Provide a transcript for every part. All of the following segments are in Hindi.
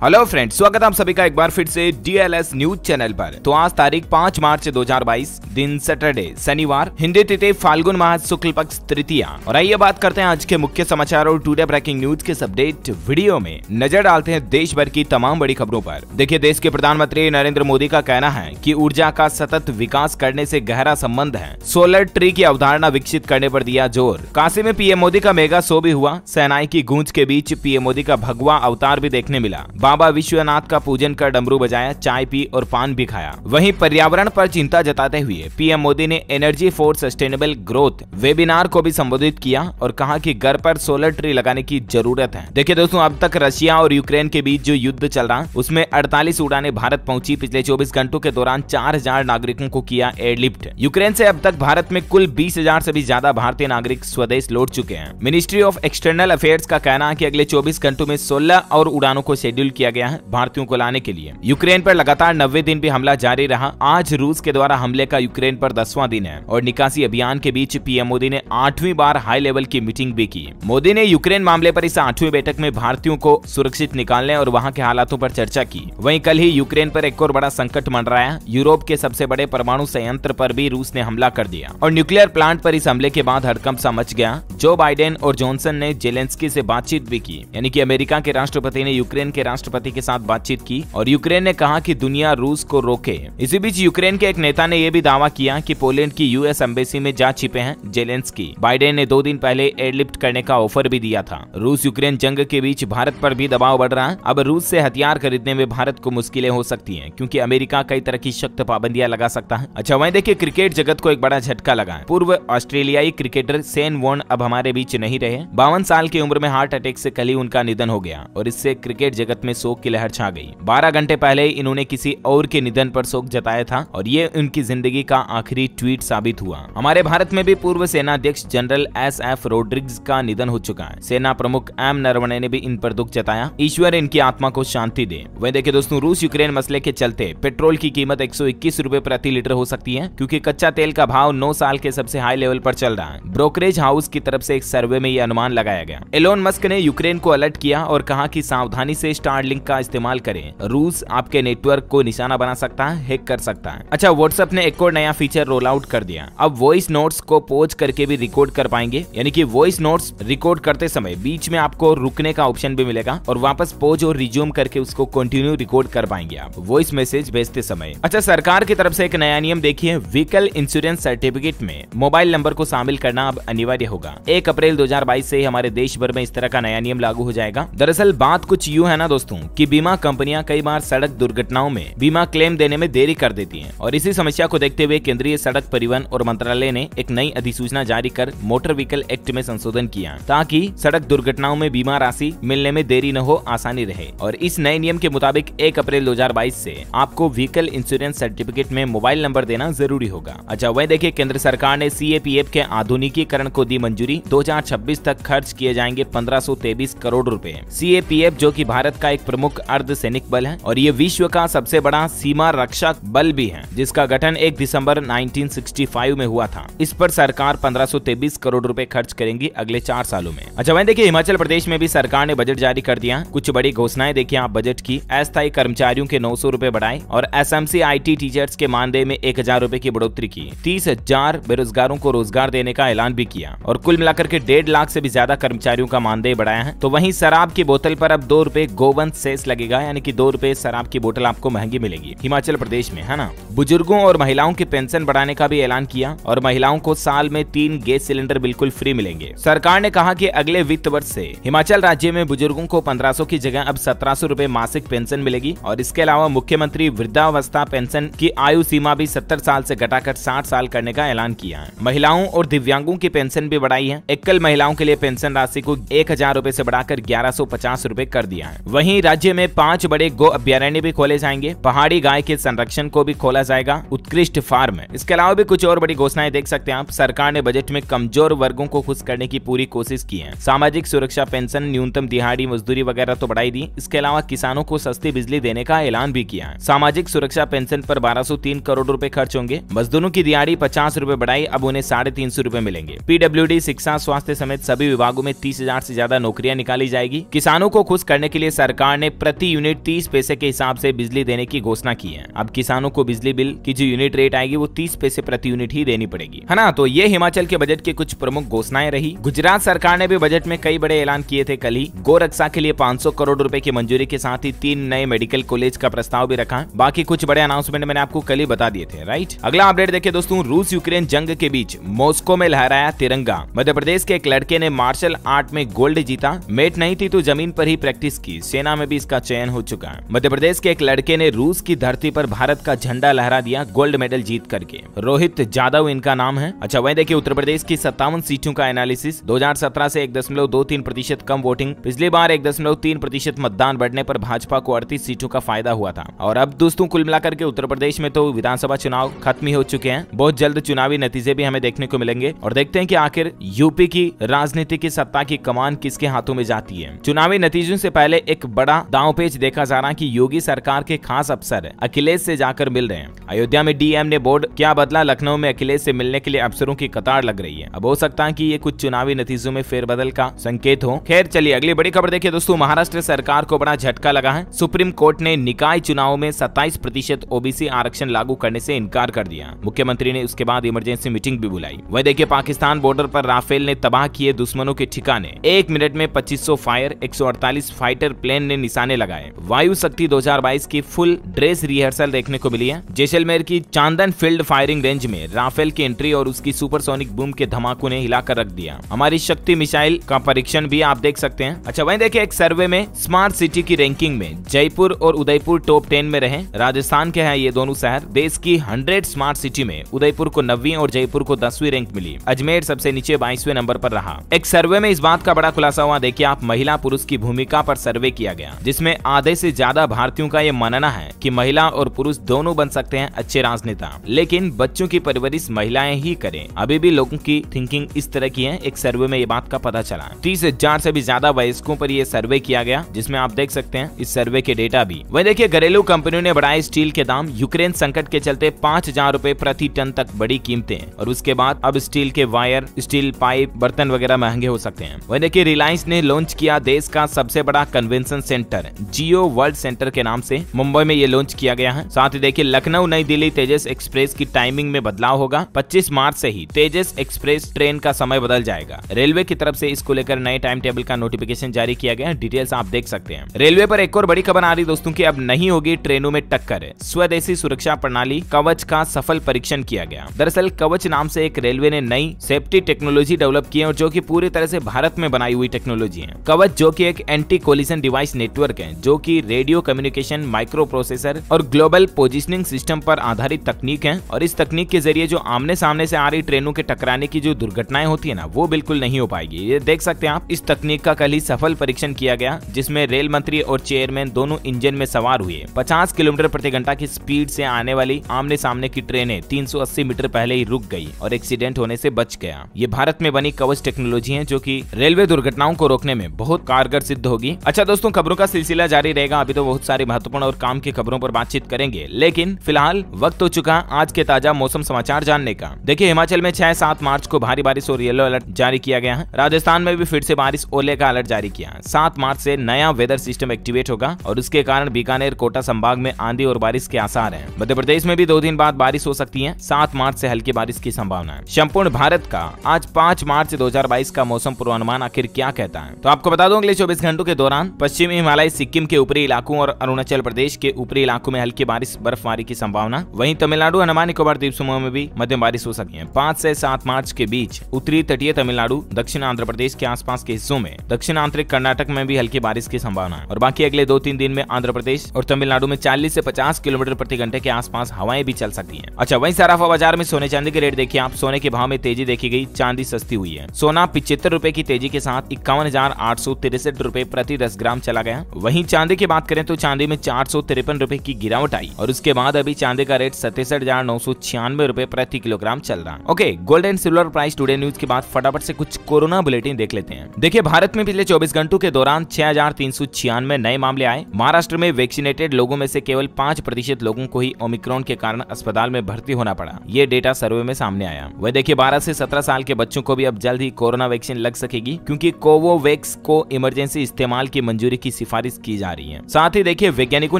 हेलो फ्रेंड्स, स्वागत है आप सभी का एक बार फिर से DLS न्यूज चैनल पर। तो आज तारीख 5 मार्च 2022, दिन सैटरडे शनिवार, हिंदी तिथि फाल्गुन माह शुक्ल पक्ष तृतीया। और आइए बात करते हैं आज के मुख्य समाचार और टुडे ब्रेकिंग न्यूज के अपडेट वीडियो में नजर डालते हैं देश भर की तमाम बड़ी खबरों पर। देखिए, देश के प्रधानमंत्री नरेंद्र मोदी का कहना है कि ऊर्जा का सतत विकास करने से गहरा संबंध है। सोलर ट्री की अवधारणा विकसित करने पर दिया जोर। काशी में पीएम मोदी का मेगा शो भी हुआ। सेनाई की गूंज के बीच पीएम मोदी का भगवा अवतार भी देखने मिला। बाबा विश्वनाथ का पूजन कर डमरू बजाया, चाय पी और पान भी खाया। वहीं पर्यावरण पर चिंता जताते हुए पीएम मोदी ने energy for sustainable growth webinar को भी संबोधित किया और कहा कि घर पर सोलर ट्री लगाने की जरूरत है। देखिए दोस्तों, अब तक रशिया और यूक्रेन के बीच जो युद्ध चल रहा उसमें 48 उड़ानें भारत पहुंची। पिछले 24 घंटों के दौरान 4000 नागरिकों को किया एयरलिफ्ट। यूक्रेन से अब तक भारत में कुल 20,000 से भी ज्यादा भारतीय नागरिक स्वदेश लौट चुके हैं। मिनिस्ट्री ऑफ एक्सटर्नल अफेयर्स का कहना है कि अगले 24 घंटों में 16 और उड़ानों को शेड्यूल किया गया है भारतीयों को लाने के लिए। यूक्रेन पर लगातार 90 दिन भी हमला जारी रहा। आज रूस के द्वारा हमले का यूक्रेन पर 10वां दिन है और निकासी अभियान के बीच पीएम मोदी ने 8वीं बार हाई लेवल की मीटिंग भी की। मोदी ने यूक्रेन मामले पर इस 8वीं बैठक में भारतीयों को सुरक्षित निकालने और वहां के हालातों पर चर्चा की। वहीं कल ही यूक्रेन पर एक और बड़ा संकट मंडराया। यूरोप के सबसे बड़े परमाणु संयंत्र पर भी रूस ने हमला कर दिया और न्यूक्लियर प्लांट पर इस हमले के बाद हड़कंप सा मच गया। जो बाइडेन और जॉनसन ने जेलेंस्की से बातचीत भी की, यानी कि अमेरिका के राष्ट्रपति ने यूक्रेन के राष्ट्रपति के साथ बातचीत की और यूक्रेन ने कहा कि दुनिया रूस को रोके। इसी बीच यूक्रेन के एक नेता ने यह भी दावा किया कि पोलैंड की यूएस एम्बेसी में जा छिपे हैं जेलेंस्की। बाइडेन ने 2 दिन पहले एयरलिफ्ट करने का ऑफर भी दिया था। रूस यूक्रेन जंग के बीच भारत पर भी दबाव बढ़ रहा है। अब रूस से हथियार खरीदने में भारत को मुश्किलें हो सकती हैं क्योंकि अमेरिका कई तरह की सख्त पाबंदियां लगा सकता है। अच्छा, वहीं देखिए, क्रिकेट जगत को एक बड़ा झटका लगा है। पूर्व ऑस्ट्रेलियाई क्रिकेटर शेन वॉर्न अब हमारे बीच नहीं रहे। 52 साल की उम्र में हार्ट अटैक से कल ही उनका निधन हो गया और इससे क्रिकेट जगत में शोक की लहर छा गई। 12 घंटे पहले इन्होंने किसी और के निधन पर शोक जताया था और ये उनकी जिंदगी का आखिरी ट्वीट साबित हुआ। हमारे भारत में भी पूर्व सेना अध्यक्ष जनरल SF रोड्रिग्स का निधन हो चुका है। सेना प्रमुख M नरवणे ने भी इन पर दुख जताया। ईश्वर इनकी आत्मा को शांति दे। वहीं देखिए दोस्तों, रूस यूक्रेन मसले के चलते पेट्रोल की कीमत 121 रुपए प्रति लीटर हो सकती है क्योंकि कच्चा तेल का भाव 9 साल के सबसे हाई लेवल पर चल रहा है। ब्रोकरेज हाउस की तरफ से एक सर्वे में यह अनुमान लगाया गया। एलोन मस्क ने यूक्रेन को अलर्ट किया और कहा कि सावधानी से स्टारलिंक का इस्तेमाल करें। रूस आपके नेटवर्क को निशाना बना सकता है, हैक कर सकता है। अच्छा, व्हाट्सएप ने एक और नया फीचर रोल आउट कर दिया। अब वॉइस नोट्स को पॉज करके भी रिकॉर्ड कर पाएंगे, यानी कि वॉइस नोट्स रिकॉर्ड करते समय बीच में आपको रुकने का ऑप्शन भी मिलेगा और वापस पॉज और रिज्यूम करके उसको कंटिन्यू रिकॉर्ड कर पाएंगे आप वॉइस मैसेज भेजते समय। अच्छा, सरकार की तरफ से एक नया नियम देखिए, व्हीकल इंश्योरेंस सर्टिफिकेट में मोबाइल नंबर को शामिल करना अब अनिवार्य होगा। 1 अप्रैल 2022 से हमारे देश भर में इस तरह का नया नियम लागू हो जाएगा। दरअसल बात कुछ यूं है ना दोस्तों कि बीमा कंपनियां कई बार सड़क दुर्घटनाओं में बीमा क्लेम देने में देरी कर देती हैं और इसी समस्या को देखते हुए केंद्रीय सड़क परिवहन और मंत्रालय ने एक नई अधिसूचना जारी कर मोटर व्हीकल एक्ट में संशोधन किया ताकि सड़क दुर्घटनाओं में बीमा राशि मिलने में देरी न हो, आसानी रहे। और इस नए नियम के मुताबिक 1 अप्रैल 2022 से आपको व्हीकल इंश्योरेंस सर्टिफिकेट में मोबाइल नंबर देना जरूरी होगा। अच्छा, वही देखिए, केंद्र सरकार ने CAPF के आधुनिकीकरण को दी मंजूरी। 2026 तक खर्च किए जाएंगे 1523 करोड़ रुपए। CAPF जो कि भारत का एक प्रमुख अर्धसैनिक बल है और ये विश्व का सबसे बड़ा सीमा रक्षक बल भी है जिसका गठन 1 दिसंबर 1965 में हुआ था। इस पर सरकार 1523 करोड़ रुपए खर्च करेंगी अगले 4 सालों में। अच्छा, वहीं देखिए, हिमाचल प्रदेश में भी सरकार ने बजट जारी कर दिया। कुछ बड़ी घोषणाएं देखिए आप बजट की। अस्थायी कर्मचारियों के 900 रुपए बढ़ाए और SMC IT टीचर्स के मानदेय में 1000 रुपए की बढ़ोतरी की। 30,000 बेरोजगारों को रोजगार देने का ऐलान भी किया और कुल मिलाकर के 1.5 लाख से भी ज्यादा कर्मचारियों का मानदेय बढ़ाया है। तो वहीं शराब की बोतल पर अब 2 रुपए गोवंश सेस लगेगा, यानी कि 2 रुपए शराब की बोतल आपको महंगी मिलेगी हिमाचल प्रदेश में, है ना। बुजुर्गों और महिलाओं की पेंशन बढ़ाने का भी ऐलान किया और महिलाओं को साल में 3 गैस सिलेंडर बिल्कुल फ्री मिलेंगे। सरकार ने कहा कि अगले वित्त वर्ष से हिमाचल राज्य में बुजुर्गों को 1500 की जगह अब 1700 रुपए मासिक पेंशन मिलेगी और इसके अलावा मुख्यमंत्री वृद्धावस्था पेंशन की आयु सीमा भी 70 साल से घटाकर 60 साल करने का ऐलान किया है। महिलाओं और दिव्यांगों की पेंशन भी बढ़ाई है। एकल महिलाओं के लिए पेंशन राशि को 1000 रुपए से बढ़ाकर 1150 रुपए कर दिया है। वहीं राज्य में 5 बड़े गो अभ्यारण्य भी खोले जाएंगे। पहाड़ी गाय के संरक्षण को भी खोला जाएगा उत्कृष्ट फार्म। इसके अलावा भी कुछ और बड़ी घोषणाएं देख सकते हैं आप। सरकार ने बजट में कमजोर वर्गों को खुश करने की पूरी कोशिश की है। सामाजिक सुरक्षा पेंशन, न्यूनतम दिहाड़ी मजदूरी वगैरह तो बढ़ाई दी। इसके अलावा किसानों को सस्ती बिजली देने का ऐलान भी किया है। सामाजिक सुरक्षा पेंशन पर 1203 करोड़ रुपए खर्च होंगे। मजदूरों की दिहाड़ी 50 रुपए बढ़ाई, अब उन्हें 350 रुपए मिलेंगे। PWD, शिक्षा, स्वास्थ्य समेत सभी विभागों में 30,000 से ज्यादा नौकरियां निकाली जाएगी। किसानों को खुश करने के लिए सरकार सरकार ने प्रति यूनिट 30 पैसे के हिसाब से बिजली देने की घोषणा की है। अब किसानों को बिजली बिल की जो यूनिट रेट आएगी वो 30 पैसे प्रति यूनिट ही देनी पड़ेगी, है ना। तो ये हिमाचल के बजट की कुछ प्रमुख घोषणाएं रही। गुजरात सरकार ने भी बजट में कई बड़े ऐलान किए थे। कल ही गौ रक्षा के लिए 500 करोड़ रुपए की मंजूरी के साथ ही 3 नए मेडिकल कॉलेज का प्रस्ताव भी रखा। बाकी कुछ बड़े अनाउंसमेंट मैंने आपको कल ही बता दिए थे, राइट। अगला अपडेट देखिए दोस्तों, रूस यूक्रेन जंग के बीच मॉस्को में लहराया तिरंगा। मध्य प्रदेश के एक लड़के ने मार्शल आर्ट में गोल्ड जीता। मेट नहीं थी तो जमीन पर ही प्रैक्टिस की। सेना में भी इसका चयन हो चुका है। मध्य प्रदेश के एक लड़के ने रूस की धरती पर भारत का झंडा लहरा दिया गोल्ड मेडल जीत करके। रोहित जाधव इनका नाम है। अच्छा, वहीं देखिए उत्तर प्रदेश की 57 सीटों का एनालिसिस। 2017 से 1.23% कम वोटिंग। पिछली बार 1.3% मतदान बढ़ने पर भाजपा को 38 सीटों का फायदा हुआ था। और अब दोस्तों कुल मिलाकर के उत्तर प्रदेश में तो विधानसभा चुनाव खत्म हो चुके हैं। बहुत जल्द चुनावी नतीजे भी हमें देखने को मिलेंगे और देखते हैं कि आखिर यूपी की राजनीति की सत्ता की कमान किसके हाथों में जाती है। चुनावी नतीजों से पहले एक बड़ा दांवपेच देखा जा रहा कि योगी सरकार के खास अफसर अखिलेश से जाकर मिल रहे हैं। अयोध्या में डीएम ने बोर्ड क्या बदला, लखनऊ में अखिलेश से मिलने के लिए अफसरों की कतार लग रही है। अब हो सकता है कि ये कुछ चुनावी नतीजों में फेरबदल का संकेत हो। खैर चलिए अगली बड़ी खबर देखिए दोस्तों, महाराष्ट्र सरकार को बड़ा झटका लगा है। सुप्रीम कोर्ट ने निकाय चुनाव में 27% ओबीसी आरक्षण लागू करने से इनकार कर दिया। मुख्यमंत्री ने उसके बाद इमरजेंसी मीटिंग भी बुलाई। वह देखिए पाकिस्तान बॉर्डर पर राफेल ने तबाह किए दुश्मनों के ठिकाने। 1 मिनट में 2500 फायर, 148 फाइटर प्लेन ने निशाने लगाए। वायु शक्ति 2022 की फुल ड्रेस रिहर्सल देखने को मिली है। जैसलमेर की चांदन फील्ड फायरिंग रेंज में राफेल की एंट्री और उसकी सुपरसोनिक बूम के धमाकों ने हिलाकर रख दिया। हमारी शक्ति मिसाइल का परीक्षण भी आप देख सकते हैं। अच्छा वहीं देखिए एक सर्वे में स्मार्ट सिटी की रैंकिंग में जयपुर और उदयपुर टॉप 10 में रहे। राजस्थान के हैं ये दोनों शहर। देश की 100 स्मार्ट सिटी में उदयपुर को 9वीं और जयपुर को 10वीं रैंक मिली। अजमेर सबसे नीचे 22वें नंबर पर रहा। एक सर्वे में इस बात का बड़ा खुलासा हुआ। देखिए आप, महिला पुरुष की भूमिका पर सर्वे किया गया, जिसमें आधे से ज्यादा भारतीयों का यह मानना है कि महिला और पुरुष दोनों बन सकते हैं अच्छे राजनेता, लेकिन बच्चों की परवरिश महिलाएं ही करें। अभी भी लोगों की थिंकिंग इस तरह की है। एक सर्वे में ये बात का पता चला। 30,000 से भी ज्यादा वयस्कों पर यह सर्वे किया गया, जिसमें आप देख सकते हैं इस सर्वे के डेटा भी। वही देखिए घरेलू कंपनियों ने बढ़ाए स्टील के दाम। यूक्रेन संकट के चलते 5,000 रुपए प्रति टन तक बढ़ी कीमतें और उसके बाद अब स्टील के वायर, स्टील पाइप, बर्तन वगैरह महंगे हो सकते हैं। वही देखिए रिलायंस ने लॉन्च किया देश का सबसे बड़ा कन्वेंशन सेंटर जियो वर्ल्ड सेंटर के नाम से। मुंबई में ये लॉन्च किया गया है। साथ ही देखिए लखनऊ नई दिल्ली तेजस एक्सप्रेस की टाइमिंग में बदलाव होगा। 25 मार्च से ही तेजस एक्सप्रेस ट्रेन का समय बदल जाएगा। रेलवे की तरफ से इसको लेकर नए टाइम टेबल का नोटिफिकेशन जारी किया गया है। डिटेल्स आप देख सकते हैं। रेलवे पर एक और बड़ी खबर आ रही दोस्तों की अब नहीं होगी ट्रेनों में टक्कर। स्वदेशी सुरक्षा प्रणाली कवच का सफल परीक्षण किया गया। दरअसल कवच नाम से एक रेलवे ने नई सेफ्टी टेक्नोलॉजी डेवलप की है और जो कि पूरी तरह से भारत में बनाई हुई टेक्नोलॉजी है। कवच जो कि एक एंटी कोलिजन डिवाइस नेटवर्क है, जो कि रेडियो कम्युनिकेशन, माइक्रो प्रोसेसर और ग्लोबल पोजिशनिंग सिस्टम पर आधारित तकनीक है। और इस तकनीक के जरिए जो आमने सामने से आ रही ट्रेनों के टकराने की जो दुर्घटनाएं होती है ना, वो बिल्कुल नहीं हो पाएगी। ये देख सकते हैं आप, इस तकनीक का कल ही सफल परीक्षण किया गया, जिसमें रेल मंत्री और चेयरमैन दोनों इंजन में सवार हुए। 50 किलोमीटर प्रति घंटा की स्पीड से आने वाली आमने सामने की ट्रेनें 380 मीटर पहले ही रुक गई और एक्सीडेंट होने से बच गया। ये भारत में बनी कवच टेक्नोलॉजी है, जो कि रेलवे दुर्घटनाओं को रोकने में बहुत कारगर सिद्ध होगी। अच्छा दोस्तों, खबरों का सिलसिला जारी रहेगा। अभी तो बहुत सारी महत्वपूर्ण और काम की खबरों पर बातचीत करेंगे, लेकिन फिलहाल वक्त हो चुका आज के ताजा मौसम समाचार जानने का। देखिए हिमाचल में 6-7 मार्च को भारी बारिश और येलो अलर्ट जारी किया गया है। राजस्थान में भी फिर से बारिश, ओले का अलर्ट जारी किया है। 7 मार्च से नया वेदर सिस्टम एक्टिवेट होगा और उसके कारण बीकानेर, कोटा संभाग में आंधी और बारिश के आसार हैं। मध्य प्रदेश में भी 2 दिन बाद बारिश हो सकती है। 7 मार्च से हल्की बारिश की संभावना है। संपूर्ण भारत का आज 5 मार्च 2022 का मौसम पूर्वानुमान आखिर क्या कहता है, तो आपको बता दूं अगले 24 घंटों के दौरान पश्चिमी हिमालय, सिक्किम के ऊपरी इलाकों और अरुणाचल प्रदेश के ऊपरी इलाकों में हल्की बारिश, बर्फबारी की संभावना। वहीं तमिलनाडु, अंडमान निकोबार द्वीप समूह में भी मध्यम बारिश हो सकती है। 5 से 7 मार्च के बीच उत्तरी तटीय तमिलनाडु, दक्षिण आंध्र प्रदेश के आसपास के हिस्सों में, दक्षिण आंतरिक कर्नाटक में भी हल्की बारिश की संभावना है। और बाकी अगले 2-3 दिन में आंध्र प्रदेश और तमिलनाडु में 40 से 50 किलोमीटर प्रति घंटे के आसपास हवाएं भी चल सकती हैं। अच्छा वहीं सराफा बाजार में सोने चांदी के रेट देखिए आप। सोने के भाव में तेजी देखी गई, चांदी सस्ती हुई है। सोना 75 रुपए की तेजी के साथ 51,863 रुपए प्रति 10 ग्राम चला गया। वहीं चांदी की बात करें तो चांदी में 453 रुपए की गिरावट आई और उसके बाद अभी चांदी का रेट 67,996 रुपए प्रति किलोग्राम चल रहा है। Okay, gold and silver price today news के बाद फटाफट से कुछ कोरोना बुलेटिन देख लेते हैं। देखिए भारत में पिछले 24 घंटों के दौरान 6,396 नए मामले आए। महाराष्ट्र में वैक्सीनेटेड लोगों में से केवल 5% लोगों को ही ओमिक्रॉन के कारण अस्पताल में भर्ती होना पड़ा। ये डेटा सर्वे में सामने आया। वह देखिए 12 से 17 साल के बच्चों को भी अब जल्द ही कोरोना वैक्सीन लग सकेगी, क्योंकि कोवोवैक्स को इमरजेंसी इस्तेमाल की मंजूरी की सिफारिश की जा रही है। साथ ही देखिए वैज्ञानिकों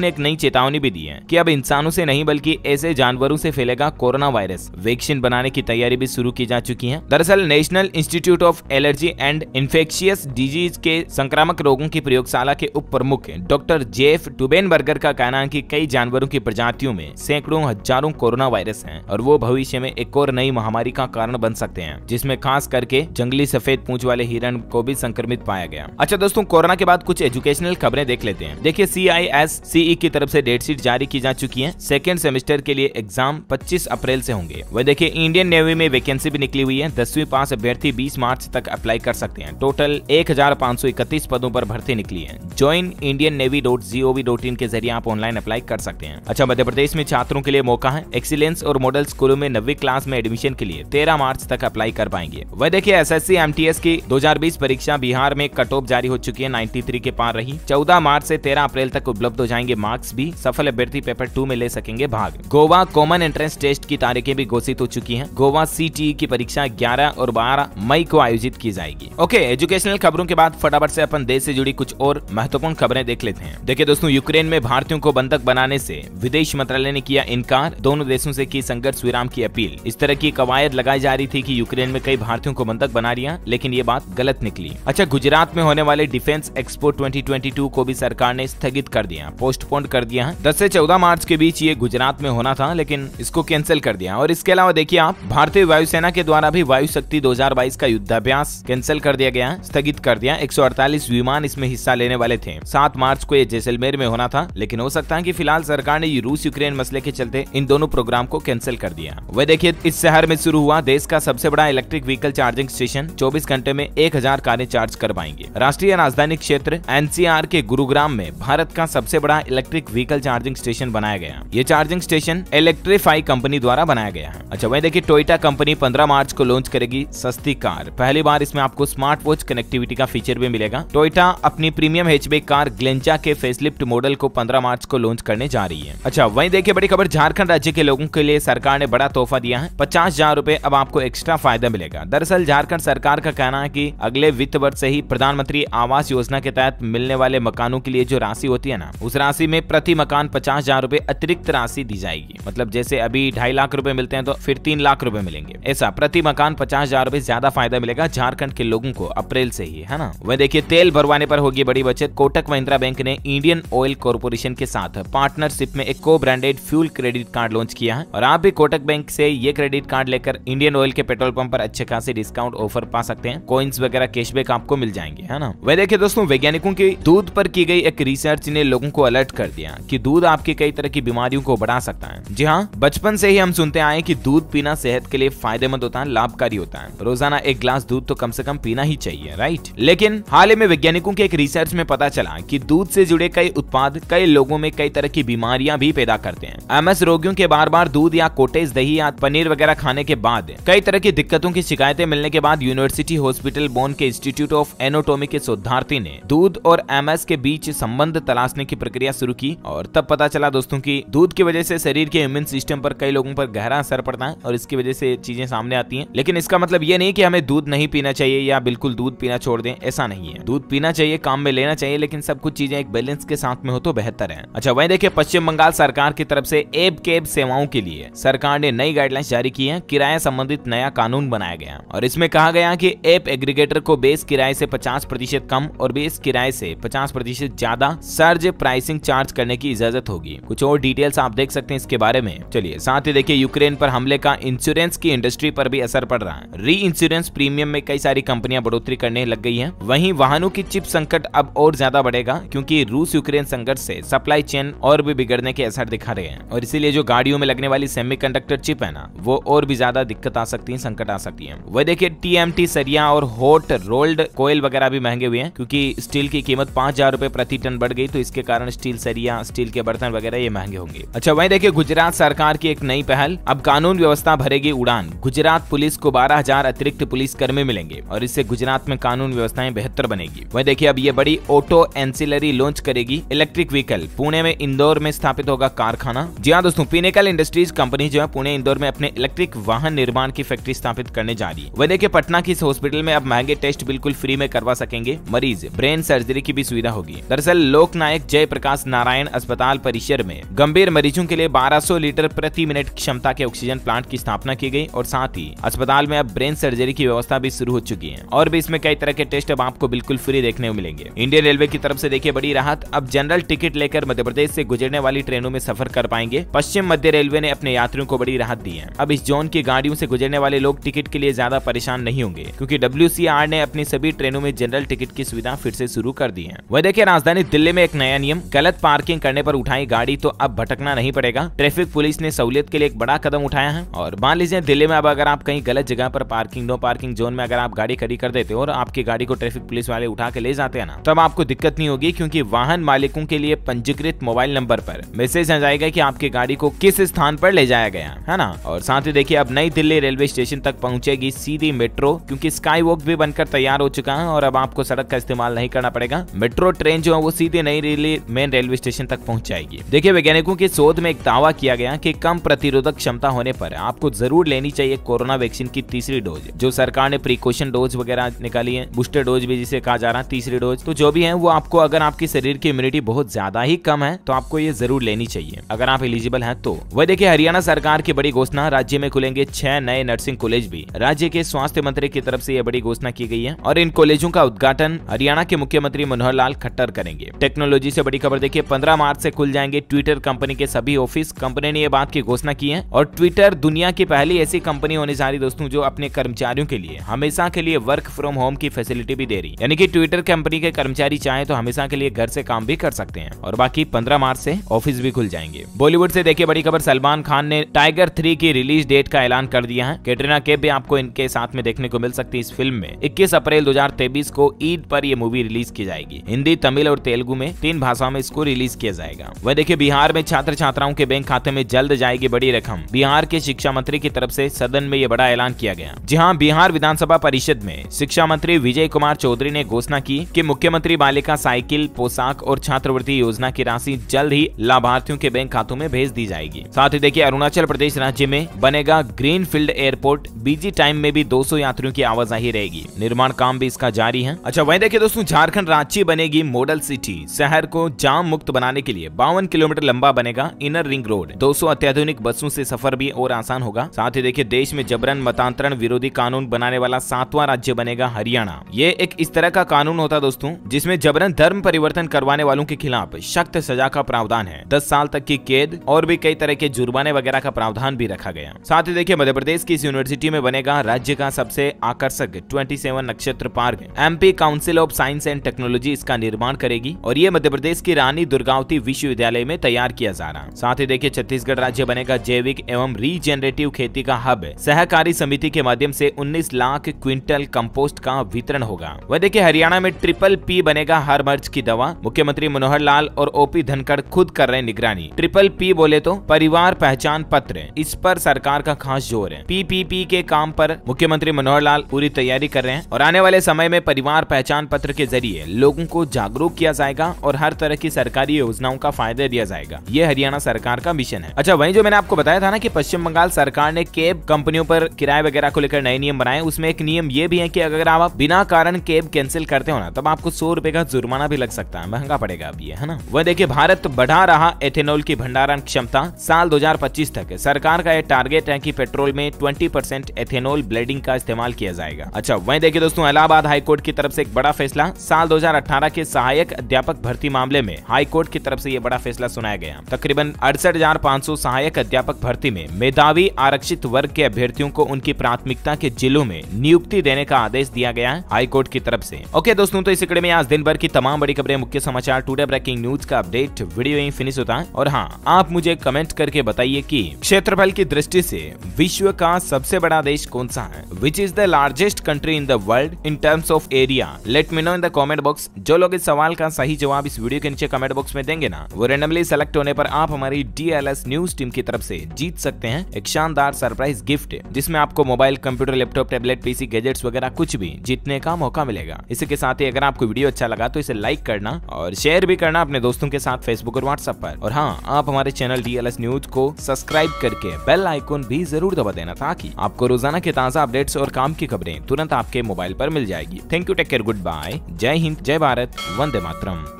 ने एक नई चेतावनी भी दी है कि अब इंसानों से नहीं बल्कि ऐसे जानवरों से फैलेगा कोरोना वायरस। वैक्सीन बनाने की तैयारी भी शुरू की जा चुकी है। दरअसल national institute of allergy and infectious disease के संक्रामक रोगों की प्रयोगशाला के उप प्रमुख डॉक्टर जेफ टुबेनबर्गर का कहना है कि कई जानवरों की प्रजातियों में सैकड़ों हजारों कोरोना वायरस हैं और वो भविष्य में एक और नई महामारी का कारण बन सकते हैं, जिसमें खास करके जंगली सफेद पूंछ वाले हिरण को भी संक्रमित पाया गया। अच्छा दोस्तों, कोरोना के बाद कुछ एजुकेशनल खबरें देख लेते हैं। देखिए CISCE की तरफ से डेट शीट जारी की जा चुकी है। सेकेंड सेमेस्टर के लिए एग्जाम 25 अप्रैल से होंगे। वह देखिए इंडियन नेवी में वैकेंसी भी निकली हुई है। 10वीं पास अभ्यर्थी 20 मार्च तक अप्लाई कर सकते हैं। टोटल 1531 पदों पर भर्ती निकली है। ज्वाइन इंडियन navy.gov.in के जरिए आप ऑनलाइन अप्लाई कर सकते हैं। अच्छा, मध्य प्रदेश में छात्रों के लिए मौका है। एक्सीलेंस और मॉडल स्कूलों में 9वीं क्लास में एडमिशन के लिए 13 मार्च तक अप्लाई कर पाएंगे। वह देखिए SSC MTS की 2020 परीक्षा बिहार में कट ऑफ जारी हो चुकी है। 93 के पार रही। 14 मार्च से 13 अप्रैल तक उपलब्ध हो जाएंगे मार्क्स भी। सफल अभ्यर्थी पेपर 2 में ले सकेंगे भाग। गोवा कॉमन एंट्रेंस टेस्ट की तारीखें भी घोषित हो चुकी हैं। गोवा CTE की परीक्षा 11 और 12 मई को आयोजित की जाएगी। ओके, एजुकेशनल खबरों के बाद फटाफट से अपन देश से जुड़ी कुछ और महत्वपूर्ण खबरें देख लेते हैं। देखिए दोस्तों, यूक्रेन में भारतीयों को बंधक बनाने से विदेश मंत्रालय ने किया इनकार। दोनों देशों से की संघर्ष विराम की अपील। इस तरह की कवायद लगाई जा रही थी कि यूक्रेन में कई भारतीयों को बंधक बना लिया, लेकिन ये बात गलत निकली। अच्छा, गुजरात में होने वाले डिफेंस एक्सपो 2022 को भी सरकार ने स्थगित कर दिया, पोस्टपोन कर दिया है। 10 से 14 मार्च के बीच ये गुजरात में होना था, लेकिन इसको कैंसिल कर दिया। और इसके अलावा देखिए आप, भारतीय वायुसेना के द्वारा भी वायु शक्ति 2022 का युद्धाभ्यास कैंसिल कर दिया गया, स्थगित कर दिया। 148 विमान इसमें हिस्सा लेने वाले थे। 7 मार्च को ये जैसलमेर में होना था, लेकिन हो सकता है कि फिलहाल सरकार ने रूस यूक्रेन मसले के चलते इन दोनों प्रोग्राम को कैंसिल कर दिया। वह देखिए, इस शहर में शुरू हुआ देश का सबसे बड़ा इलेक्ट्रिक व्हीकल चार्जिंग स्टेशन। 24 घंटे में 1000 कारें चार्ज कर पाएंगे। राष्ट्रीय राजधानी क्षेत्र NCR के गुरुग्राम में भारत का सबसे बड़ा इलेक्ट्रिक व्हीकल चार्जिंग स्टेशन बनाया गया। ये चार्जिंग स्टेशन इलेक्ट्रीफाई कंपनी द्वारा बनाया गया है। अच्छा, वह देखिए टोयोटा कंपनी 15 मार्च को लॉन्च करेगी सस्ती कार। पहली बार इसमें आपको स्मार्ट वॉच कनेक्टिविटी का फीचर भी मिलेगा। टोयोटा अपनी प्रीमियम हैचबैक कार ग्लेंचा के फेसलिफ्ट मॉडल को 15 मार्च को लॉन्च करने जा रही है। अच्छा, वहीं देखिए बड़ी खबर, झारखंड राज्य के लोगों के लिए सरकार ने बड़ा तोहफा दिया है। 50,000 रुपए अब आपको एक्स्ट्रा फायदा मिलेगा। दरअसल झारखंड सरकार का कहना है कि अगले वित्त वर्ष से ही प्रधानमंत्री आवास योजना के तहत मिलने वाले मकानों के लिए जो राशि होती है ना, उस राशि में प्रति मकान 50,000 रुपए अतिरिक्त राशि दी जाएगी। मतलब जैसे अभी 2.5 लाख रुपए मिलते हैं तो फिर 3 लाख रुपए मिलेंगे। ऐसा प्रति मकान 50,000 रुपए ज्यादा फायदा मिलेगा झारखंड के लोगों को अप्रैल से ही, है ना। वह देखिए तेल भरवाने पर होगी बड़ी बचत। कोटक महिंद्रा बैंक ने इंडियन ऑयल कॉर्पोरेशन के साथ पार्टनरशिप में एक को branded fuel credit card launch किया है और आप भी कोटक बैंक से ये क्रेडिट कार्ड लेकर इंडियन ऑयल के पेट्रोल पंप पर अच्छे खासे डिस्काउंट ऑफर पा सकते हैं। कॉइंस वगैरह कैशबैक आपको मिल जाएंगे, है ना। वह देखिए दोस्तों, वैज्ञानिकों की दूध पर की गई एक रिसर्च ने लोगों को अलर्ट कर दिया कि दूध आपकी कई तरह की बीमारियों को बढ़ा सकता है। जी हाँ, बचपन से ही हम सुनते आए कि दूध पीना सेहत के लिए फायदेमंद होता है, लाभकारी होता है। रोजाना 1 ग्लास दूध तो कम से कम पीना ही चाहिए, राइट। लेकिन हाल ही में वैज्ञानिकों के एक रिसर्च में पता चला कि दूध से जुड़े कई उत्पाद कई लोगों में कई तरह की बीमारियां भी पैदा करते हैं। MS रोगियों के बार-बार दूध या कॉटेज दही या पनीर वगैरह खाने के बाद कई तरह की दिक्कतों की शिकायतें मिलने के बाद यूनिवर्सिटी हॉस्पिटल बोन के इंस्टीट्यूट ऑफ एनाटॉमी के शोधार्थी ने दूध और MS के बीच संबंध तलाशने की प्रक्रिया शुरू की और तब पता चला दोस्तों की दूध की वजह से शरीर के इम्यून सिस्टम पर कई लोगों पर गहरा असर पड़ता है और इसकी वजह से चीजें सामने आती हैं। लेकिन इसका मतलब ये नहीं कि हमें दूध नहीं पीना चाहिए या बिल्कुल दूध पीना छोड़ दें, ऐसा नहीं है। दूध पीना चाहिए, काम में लेना चाहिए, लेकिन सब कुछ चीजें एक बैलेंस के साथ में हो तो बेहतर है। अच्छा, वहीं देखिए पश्चिम बंगाल सरकार की तरफ से एप कैब सेवाओं के लिए सरकार ने नई गाइडलाइंस जारी की है। किराया संबंधित नया कानून बनाया गया और इसमें कहा गया कि ऐप एग्रीगेटर को बेस किराए से 50% कम और बेस किराए से 50% ज्यादा सर्ज प्राइसिंग चार्ज करने की इजाजत होगी। कुछ और डिटेल्स आप देख सकते हैं इसके बारे में। चलिए, साथ ही देखिए यूक्रेन पर हमले का इंश्योरेंस की इंडस्ट्री पर भी असर पड़ रहा है। री इंश्योरेंस प्रीमियम में कई सारी कंपनियां बढ़ोतरी करने लग गई हैं। वहीं वाहनों की चिप संकट अब और ज्यादा बढ़ेगा क्योंकि रूस यूक्रेन संघर्ष से सप्लाई चेन और भी बिगड़ने के असर दिखा रहे हैं और इसीलिए जो गाड़ियों में लगने वाली सेमीकंडक्टर चिप है ना, वो और भी ज्यादा दिक्कत आ सकती है, संकट आ सकती है। वह देखिए TMT सरिया और हॉट रोल्ड कोयल वगैरह भी महंगे हुए हैं क्योंकि स्टील की कीमत 5,000 रुपए प्रति टन बढ़ गई, तो इसके कारण स्टील सरिया, स्टील के बर्तन वगैरह ये महंगे होंगे। अच्छा, वहीं देखिए गुजरात सरकार की एक नई पहल, अब कानून व्यवस्था भरेगी उड़ान। गुजरात पुलिस को 12,000 अतिरिक्त पुलिस कर्मी मिलेंगे और इससे गुजरात में कानून व्यवस्थाएं बेहतर बनेगी। वह देखिए अब ये बड़ी ऑटो एंसिलरी लॉन्च करेगी इलेक्ट्रिक व्हीकल। पुणे में इंदौर में स्थापित होगा कारखाना। जी हाँ दोस्तों, पिनेकल इंडस्ट्रीज कंपनी जो है पुणे इंदौर में अपने इलेक्ट्रिक वाहन निर्माण की फैक्ट्री स्थापित करने जा रही है। वह देखिए पटना की इस हॉस्पिटल में अब महंगे टेस्ट बिल्कुल फ्री में करवा सकेंगे मरीज। ब्रेन सर्जरी की भी भी सुविधा होगी। दरअसल लोकनायक जयप्रकाश नारायण अस्पताल परिसर में गंभीर मरीजों के लिए 1200 लीटर प्रति मिनट क्षमता के ऑक्सीजन प्लांट की स्थापना की गई और साथ ही अस्पताल में अब ब्रेन सर्जरी की व्यवस्था भी शुरू हो चुकी है और भी इसमें कई तरह के टेस्ट अब आपको बिल्कुल फ्री देखने को मिलेंगे। इंडियन रेलवे की तरफ से देखिए बड़ी राहत, अब जनरल टिकट लेकर मध्य प्रदेश से गुजरने वाली ट्रेनों में सफर कर पाएंगे। पश्चिम मध्य रेलवे ने अपने यात्रियों को बड़ी राहत दी है। अब इस जोन की गाड़ियों से गुजरने वाले लोग टिकट के लिए ज्यादा परेशान नहीं होंगे क्योंकि WCR ने अपनी सभी ट्रेनों में जनरल टिकट की सुविधा फिर से शुरू कर दी है। वह देखिए राजधानी दिल्ली में एक नया नियम, गलत पार्किंग करने पर उठाई गाड़ी तो अब भटकना नहीं पड़ेगा। ट्रैफिक पुलिस ने सहूलियत के लिए एक बड़ा कदम उठाया है और मान लीजिए दिल्ली में अब अगर आप कहीं गलत जगह पर पार्किंग नो पार्किंग जोन में अगर आप गाड़ी खड़ी कर देते हो और आपकी गाड़ी को ट्रैफिक पुलिस वाले उठा के ले जाते हैं ना, तब आपको दिक्कत नहीं होगी क्योंकि वाहन मालिकों के लिए पंजीकृत मोबाइल नंबर पर मैसेज आ जाएगा कि आपकी गाड़ी को किस स्थान पर ले जाया गया है ना। और साथ ही देखिए अब नई दिल्ली रेलवे स्टेशन तक पहुंचेगी सीधी मेट्रो क्योंकि स्काई वॉक भी बनकर तैयार हो चुका है और अब आपको सड़क का इस्तेमाल नहीं करना पड़ेगा। मेट्रो ट्रेन जो है वो सीधे नई दिल्ली मेन रेलवे स्टेशन तक पहुंच जाएगी। देखिए वैज्ञानिकों की शोध में एक दावा किया गया कि कम प्रतिरोधक क्षमता होने पर आपको जरूर लेनी चाहिए कोरोना वैक्सीन की तीसरी डोज। जो सरकार ने प्रिकॉशन डोज वगैरह निकाली है, बूस्टर डोज भी जिसे कहा जा रहा है, तीसरी डोज, तो जो भी है वो आपको अगर आपकी शरीर की इम्यूनिटी बहुत ज्यादा ही कम है तो आपको ये जरूर लेनी चाहिए अगर आप एलिजिबल हैं तो। वह देखिए हरियाणा सरकार की बड़ी घोषणा, राज्य में खुलेंगे 6 नए नर्सिंग कॉलेज भी। राज्य के स्वास्थ्य मंत्री की तरफ से यह बड़ी घोषणा की गई है और इन कॉलेजों का उद्घाटन हरियाणा के मुख्यमंत्री मनोहर लाल खट्टर करेंगे। टेक्नोलॉजी से बड़ी खबर देखिए 15 मार्च से खुल जाएंगे ट्विटर कंपनी के सभी ऑफिस। कंपनी ने यह बात की घोषणा की है और ट्विटर दुनिया की पहली ऐसी कंपनी होने जा रही दोस्तों जो अपने कर्मचारियों के लिए हमेशा के लिए वर्क फ्रॉम होम की फैसिलिटी भी दे रही, यानी कि ट्विटर कंपनी के कर्मचारी चाहे तो हमेशा के लिए घर से काम भी कर सकते हैं और बाकी 15 मार्च से ऑफिस भी खुल जाएंगे। बॉलीवुड से देखिए बड़ी खबर, सलमान खान ने टाइगर 3 की रिलीज डेट का ऐलान कर दिया है। कैटरीना कैफ भी आपको इनके साथ में देखने को मिल सकती है। इस फिल्म में 21 अप्रैल 2023 को ईद पर यह मूवी रिलीज की जाएगी। हिंदी, तमिल और तेलुगु में 3 भाषाओं में इसको रिलीज किया जाएगा। वह देखिए बिहार में छात्र छात्राओं के बैंक खाते में जल्द जाएगी बड़ी रकम। बिहार के शिक्षा मंत्री की तरफ से सदन में यह बड़ा ऐलान किया गया। जी हां, बिहार विधानसभा परिषद में शिक्षा मंत्री विजय कुमार चौधरी ने घोषणा की कि मुख्यमंत्री बालिका साइकिल, पोशाक और छात्रवृत्ति योजना की राशि जल्द ही लाभार्थियों के बैंक खातों में भेज दी जाएगी। साथ ही देखिए अरुणाचल प्रदेश राज्य में बनेगा ग्रीन फील्ड एयरपोर्ट। बीजी टाइम में भी 200 यात्रियों की आवाजाही रहेगी। निर्माण काम भी इसका जारी है। अच्छा वहीं देखिए दोस्तों झारखंड रांची बनेगी मॉडल सिटी। शहर को जाम मुक्त बनाने के लिए 52 किलोमीटर लंबा बनेगा इनर रिंग रोड। 200 अत्याधुनिक बसों से सफर भी और आसान होगा। साथ ही देखिए देश में जबरन मतांतरण विरोधी कानून बनाने वाला 7वां राज्य बनेगा हरियाणा। ये एक इस तरह का कानून होता दोस्तों जिसमें जबरन धर्म परिवर्तन करवाने वालों के खिलाफ सख्त सजा का प्रावधान है। 10 साल तक की कैद और भी कई तरह के जुर्माने वगैरह का प्रावधान भी रखा गया। साथ ही देखिए मध्य प्रदेश की इस यूनिवर्सिटी में बनेगा राज्य का सबसे आकर्षक 27 नक्षत्र park. MP council of science and technology इसका निर्माण करेगी और ये मध्य प्रदेश की रानी दुर्गावती विश्वविद्यालय में तैयार किया जा रहा है। साथ ही देखिए छत्तीसगढ़ राज्य बनेगा जैविक एवं रीजेनरेटिव खेती का हब। सहकारी समिति के माध्यम से 19 लाख क्विंटल कंपोस्ट का वितरण होगा। वह देखिए हरियाणा में PPP बनेगा हर मर्ज की दवा। मुख्यमंत्री मनोहर लाल और OP धनखड़ खुद कर रहे निगरानी। PPP बोले तो परिवार पहचान पत्र, इस पर सरकार का खास जोर है। PPP के काम पर मुख्यमंत्री मनोहर लाल पूरी तैयारी कर रहे हैं और आने वाले समय में परिवार पहचान पत्र के जरिए लोगों को जागरूक किया जाएगा और हर तरह की सरकारी योजनाओं का फायदा दिया जाएगा। ये हरियाणा सरकार का मिशन है। अच्छा वहीं जो मैंने आपको बताया था ना कि पश्चिम बंगाल सरकार ने कैब कंपनियों पर किराए वगैरह को लेकर नए नियम बनाए, उसमें एक नियम ये भी है कि अगर आप बिना कारण कैब कैंसिल करते हो ना तब आपको 100 रुपए का जुर्माना भी लग सकता है। महंगा पड़ेगा अब ये, है ना। वह देखिए भारत बढ़ा रहा एथेनॉल की भंडारण क्षमता। साल 2025 तक सरकार का यह टारगेट है कि पेट्रोल में 20% एथेनॉल ब्लेंडिंग का इस्तेमाल किया जाएगा। अच्छा वहीं देखिए दोस्तों इलाहाबाद हाईकोर्ट की तरफ से एक बड़ा फैसला। साल 2018 के सहायक अध्यापक भर्ती मामले में हाईकोर्ट की तरफ से यह बड़ा फैसला सुनाया गया। तकरीबन 68,500 सहायक अध्यापक भर्ती में मेधावी आरक्षित वर्ग के अभ्यर्थियों को उनकी प्राथमिकता के जिलों में नियुक्ति देने का आदेश दिया गया है हाईकोर्ट की तरफ से। ओके दोस्तों, तो इस कड़ी में आज दिन भर की तमाम बड़ी खबरें, मुख्य समाचार, टुडे ब्रेकिंग न्यूज का अपडेट वीडियो यहीं फिनिश होता है। और हाँ, आप मुझे कमेंट करके बताइए कि क्षेत्रफल की दृष्टि से विश्व का सबसे बड़ा देश कौन सा है। Which is the largest country in the world in terms of area. Let me know in the comment box. जो लोग इस सवाल का सही जवाब इस वीडियो के नीचे कमेंट बॉक्स में देंगे ना, वो रेंडमली सेलेक्ट होने पर आप हमारी DLS न्यूज टीम की तरफ से जीत सकते हैं एक शानदार सरप्राइज गिफ्ट, जिसमें आपको mobile, computer, laptop, tablet, PC, gadgets वगैरह कुछ भी जीतने का मौका मिलेगा। इसी के साथ ही अगर आपको वीडियो अच्छा लगा तो इसे लाइक करना और शेयर भी करना अपने दोस्तों के साथ फेसबुक और व्हाट्सएप पर। और हाँ, आप हमारे चैनल DLS न्यूज को सब्सक्राइब करके बेल आइकन भी जरूर दबा देना ताकि आपको रोजाना के ताजा अपडेट्स और काम की खबरें तुरंत आपके मोबाइल पर मिल जाएगी। Thank you, take care, goodbye, जय हिंद, जय भारत। भारत, वंदे मातरम।